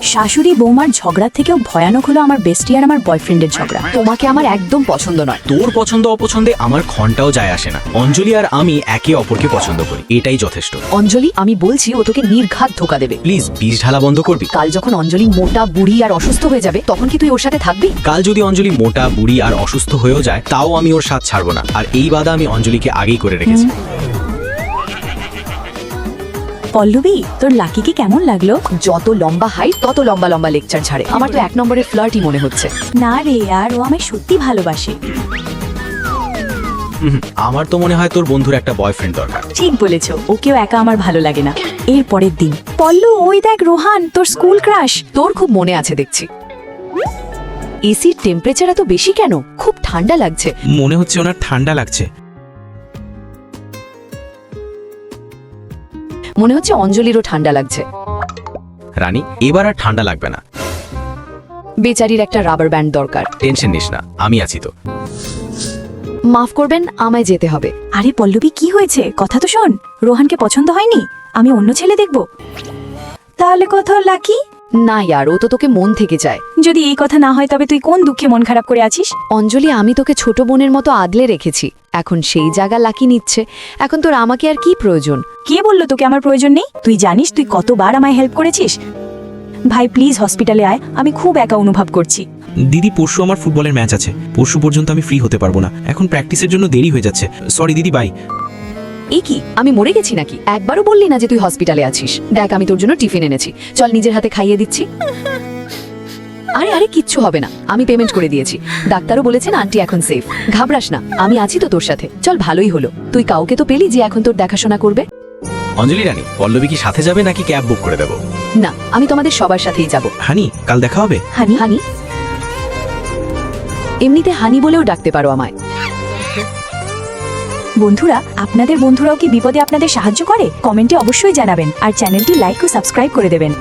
শাশুড়ি বৌমার ঝগড়া থেকেও ভয়ানক হলো আমার বেস্টি আর আমার বয়ফ্রেন্ডের ঝগড়া। তোমাকে আমার একদম পছন্দ নয়। তোর পছন্দ অপছন্দে আমার ঘন্টাও যায় আসে না। অঞ্জলি আর আমি একে অপরকে পছন্দ করি, এটাই যথেষ্ট। অঞ্জলি, আমি বলছি ও তোকে নির্ঘাত ধোকা দেবে। প্লিজ বিষ ঢালা বন্ধ করবি? কাল যখন অঞ্জলি মোটা বুড়ি আর অসুস্থ হয়ে যাবে তখন কি তুই ওর সাথে থাকবি? কাল যদি অঞ্জলি মোটা বুড়ি আর অসুস্থ হয়েও যায় তাও আমি ওর সাথ ছাড়বো না। আর এই বাধা আমি অঞ্জলিকে আগেই করে রেখেছি। পল্লবী, তোর লাকিকে কেমন লাগলো? যত লম্বা হাইট তত লম্বা লম্বা লেকচার ছাড়ে। আমার তো 1 নম্বরের ফ্লার্টই মনে হচ্ছে। না রে আর ও আমায় সত্যি ভালোবাসে। আমার তো মনে হয় তোর বন্ধুর একটা বয়ফ্রেন্ড দরকার। ঠিক বলেছো, ওকেও একা আমার ভালো লাগে না। এর পরের দিন, পল্লু ওই দেখ রোহান, তোর স্কুল ক্রাশ। তোর খুব মনে আছে দেখছি। এসির টেম্পারেচার এত বেশি কেন? খুব ঠান্ডা লাগছে। মনে হচ্ছে ওনার ঠান্ডা লাগছে। মনে হচ্ছে অঞ্জলিরও ঠান্ডা লাগছে। রানী, এবার আর ঠান্ডা লাগবে না। বেচারির একটা রাবার ব্যান্ড দরকার। টেনশন নিস না, আমি আছি তো। মাফ করবেন, আমায় যেতে হবে। আরে পল্লবী, কি হয়েছে? কথা তো শোন। রোহানকে পছন্দ হয়নি? আমি অন্য ছেলে দেখব। তাহলে কথা লাকি? না ইয়ার, ও তো তোকে মন থেকে চায়। যদি এই কথা না হয় তবে তুই কোন দুঃখে মন খারাপ করে আছিস? অঞ্জলি, আমি তোকে ছোট বোনের মতো আগলে রেখেছি, এখন সেই জায়গা লাকি নিচ্ছে। এখন তোর আমাকে আর কি প্রয়োজন? কে বললো তোকে আমার প্রয়োজন নেই? তুই জানিস তুই কতবার আমায় হেল্প করেছিস। ভাই প্লিজ হসপিটালে আয়, আমি খুব একা অনুভব করছি। দিদি, পরশু আমার ফুটবলের ম্যাচ আছে। পরশু পর্যন্ত আমি ফ্রি হতে পারবো না। এখন প্র্যাকটিসের জন্য দেরি হয়ে যাচ্ছে। সরি দিদি, বাই। এ কি, আমি মরে গেছি নাকি? একবারও বললি না যে তুই হসপিটালে আছিস। দেখ, আমি তোর জন্য টিফিন এনেছি, চল নিজের হাতে খাইয়ে দিচ্ছি। আরে আরে, কিচ্ছু হবে না, আমি পেমেন্ট করে দিয়েছি। ডাক্তারও বলেছেন আন্টি এখন সেফ। ঘাবড়াস না, আমি আছি তো তোর সাথে। চল, ভালোই হলো, তুই কাউকে তো পেলি যে এখন তোর দেখাশোনা করবে। অঞ্জলি রানী, পল্লবী কি সাথে যাবে নাকি ক্যাব বুক করে দেবো? না, আমি তোমাদের সবার সাথেই যাব। হানি, কাল দেখা হবে। হানি? হানি? এমনিতে হানি বলেও ডাকতে পারো আমায়। বন্ধুরা, আপনাদের বন্ধুরাও কি বিপদে আপনাদের সাহায্য করে? কমেন্টে অবশ্যই জানাবেন আর চ্যানেলটি লাইক ও সাবস্ক্রাইব করে দেবেন।